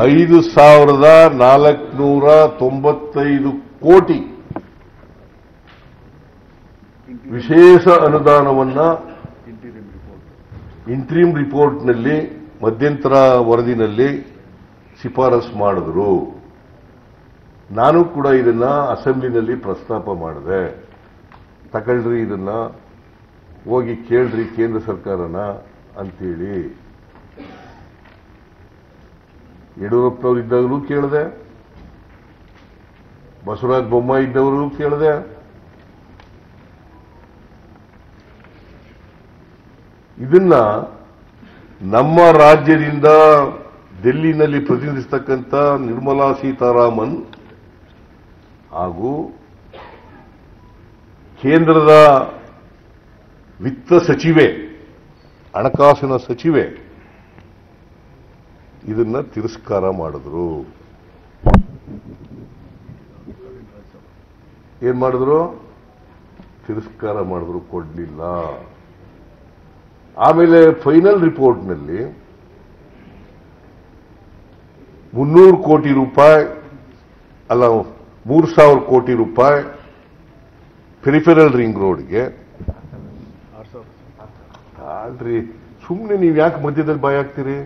5,495 ಕೋಟಿ ವಿಶೇಷ ಅನುದಾನವನ್ನ ಇಂಟ್ರೀಮ್ ರಿಪೋರ್ಟ್ನಲ್ಲಿ ಮಧ್ಯಂತರ ವರದಿನಲ್ಲಿ ಶಿಫಾರಸು ಮಾಡಿದ್ರು. ನಾನು ಕೂಡ ಇದನ್ನ ಅಸೆಂಬ್ಲಿನಲ್ಲಿ ಪ್ರಸ್ತಾಪ ಮಾಡಿದೆ. ತಗೊಳ್ರಿ, ಇದನ್ನ ಹೋಗಿ ಕೇಳ್ರಿ ಕೇಂದ್ರ ಸರ್ಕಾರನ ಅಂತೇಳಿ. ಯಡಿಯೂರಪ್ಪನವರು ಇದ್ದಾಗಲೂ ಕೇಳಿದೆ, ಬಸವರಾಜ ಬೊಮ್ಮಾಯಿ ಇದ್ದವರು ಕೇಳಿದೆ. ಇದನ್ನ ನಮ್ಮ ರಾಜ್ಯದಿಂದ ಡೆಲ್ಲಿನಲ್ಲಿ ಪ್ರತಿನಿಧಿಸತಕ್ಕಂಥ ನಿರ್ಮಲಾ ಸೀತಾರಾಮನ್ ಹಾಗೂ ಕೇಂದ್ರದ ವಿತ್ತ ಸಚಿವೆ, ಹಣಕಾಸಿನ ಸಚಿವೆ ಇದನ್ನ ತಿರಸ್ಕಾರ ಮಾಡಿದ್ರು. ಏನ್ ಮಾಡಿದ್ರು? ತಿರಸ್ಕಾರ ಮಾಡಿದ್ರು, ಕೊಡ್ಲಿಲ್ಲ. ಆಮೇಲೆ ಫೈನಲ್ ರಿಪೋರ್ಟ್ನಲ್ಲಿ 300 ಕೋಟಿ ರೂಪಾಯಿ ಅಲ್ಲ 3,000 ಕೋಟಿ ರೂಪಾಯಿ ಪೆರಿಫೆರಲ್ ರಿಂಗ್ ರೋಡ್ಗೆ. ಅಲ್ರಿ, ಸುಮ್ಮನೆ ನೀವು ಯಾಕೆ ಮಧ್ಯದಲ್ಲಿ ಬಾಯ್ ಹಾಕ್ತೀರಿ?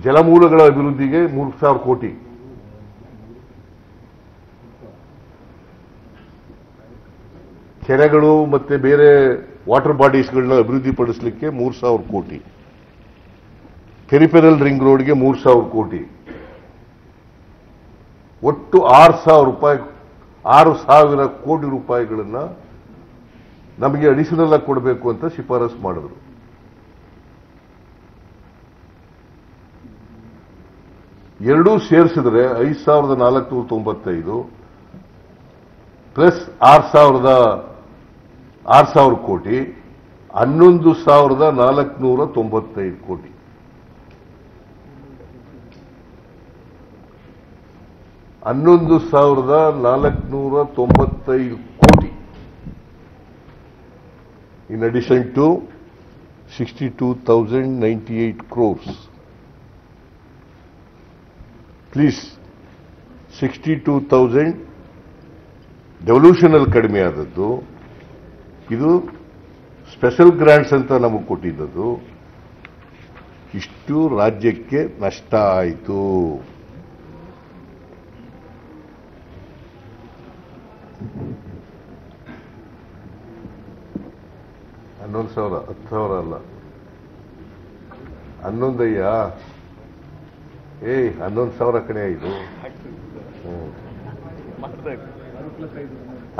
ಜಲಮೂಲಗಳ ಅಭಿವೃದ್ಧಿಗೆ 3,000 ಕೋಟಿ, ಕೆರೆಗಳು ಮತ್ತೆ ಬೇರೆ ವಾಟರ್ ಬಾಡೀಸ್ಗಳನ್ನ ಅಭಿವೃದ್ಧಿಪಡಿಸಲಿಕ್ಕೆ 3,000 ಕೋಟಿ, ಪೆರಿಫೆರಲ್ ರಿಂಗ್ ರೋಡ್ಗೆ 3,000 ಕೋಟಿ, ಒಟ್ಟು 6,000 ಕೋಟಿ ರೂಪಾಯಿಗಳನ್ನ ನಮಗೆ ಅಡಿಷನಲ್ ಆಗಿ ಕೊಡಬೇಕು ಅಂತ ಶಿಫಾರಸು ಮಾಡಿದ್ರು. ಎರಡೂ ಸೇರಿಸಿದ್ರೆ 5,495 ಪ್ಲಸ್ 6,000 ಕೋಟಿ 11,495 ಕೋಟಿ. $11,495 ಕೋಟಿ in addition to 62,098 crores. Please, 62,000 ಡೆವಲ್ಯೂಷನಲ್ ಕಡಿಮೆ ಆದದ್ದು, ಇದು ಸ್ಪೆಷಲ್ ಗ್ರಾಂಟ್ಸ್ ಅಂತ ನಮಗೆ ಕೊಟ್ಟಿದ್ದದು. ಇಷ್ಟು ರಾಜ್ಯಕ್ಕೆ ನಷ್ಟ ಆಯಿತು. $11,000, $10,000 ಅಲ್ಲ, 11,000. 11,000 ಕಡೆ ಇದು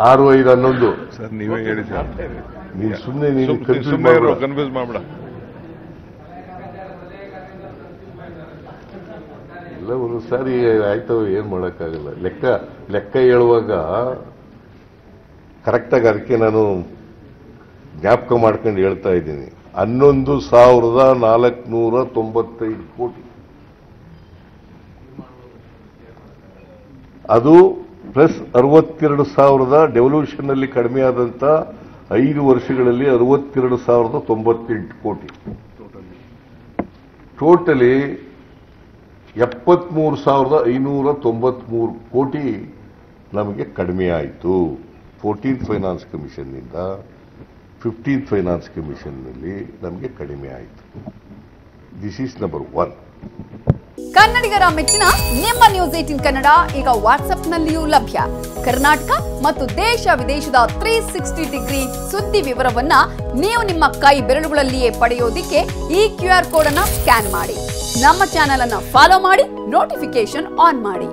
6,511 ಸರ್. ನೀವೇ ಹೇಳಿ ಸರ್, ನೀವು ಸುಮ್ಮನೆ ನೀನು ಕನ್ಫ್ಯೂಸ್ ಮಾಡಬೇಡ. ಎಲ್ಲ ಒಂದು ಸಾರಿ ಆಯ್ತವ, ಏನ್ ಮಾಡೋಕ್ಕಾಗಲ್ಲ. ಲೆಕ್ಕ ಹೇಳುವಾಗ ಕರೆಕ್ಟಾಗಿ ಅದಕ್ಕೆ ನಾನು ಜ್ಞಾಪಕ ಮಾಡ್ಕೊಂಡು ಹೇಳ್ತಾ ಇದ್ದೀನಿ. 11,495 ಕೋಟಿ, ಅದು ಪ್ಲಸ್ 62,000 ಡೆವಲ್ಯೂಷನ್ ಅಲ್ಲಿ ಕಡಿಮೆ ಆದಂತ 5 ವರ್ಷಗಳಲ್ಲಿ 62,098 ಕೋಟಿ. ಟೋಟಲಿ 73,593 ಕೋಟಿ ನಮಗೆ ಕಡಿಮೆ ಆಯಿತು. 14th ಫೈನಾನ್ಸ್ ಕಮಿಷನ್ನಿಂದ 15th ಫೈನಾನ್ಸ್ ಕಮಿಷನ್ನಲ್ಲಿ ನಮಗೆ ಕಡಿಮೆ ಆಯಿತು. This is number 1. ಕನ್ನಡಿಗರ ಮೆಚ್ಚಿನ ನಿಮ್ಮ ನ್ಯೂಸ್ 18 ಕನ್ನಡ ಈಗ ವಾಟ್ಸ್ಆಪ್ನಲ್ಲಿಯೂ ಲಭ್ಯ. ಕರ್ನಾಟಕ ಮತ್ತು ದೇಶ ವಿದೇಶದ 360 ಡಿಗ್ರಿ ಸುದ್ದಿ ವಿವರವನ್ನ ನೀವು ನಿಮ್ಮ ಕೈ ಬೆರಳುಗಳಲ್ಲಿಯೇ ಪಡೆಯೋದಿಕ್ಕೆ ಈ QR ಕೋಡ್ ಅನ್ನು ಸ್ಕ್ಯಾನ್ ಮಾಡಿ. ನಮ್ಮ ಚಾನೆಲ್ ಅನ್ನು ಫಾಲೋ ಮಾಡಿ, ನೋಟಿಫಿಕೇಶನ್ ಆನ್ ಮಾಡಿ.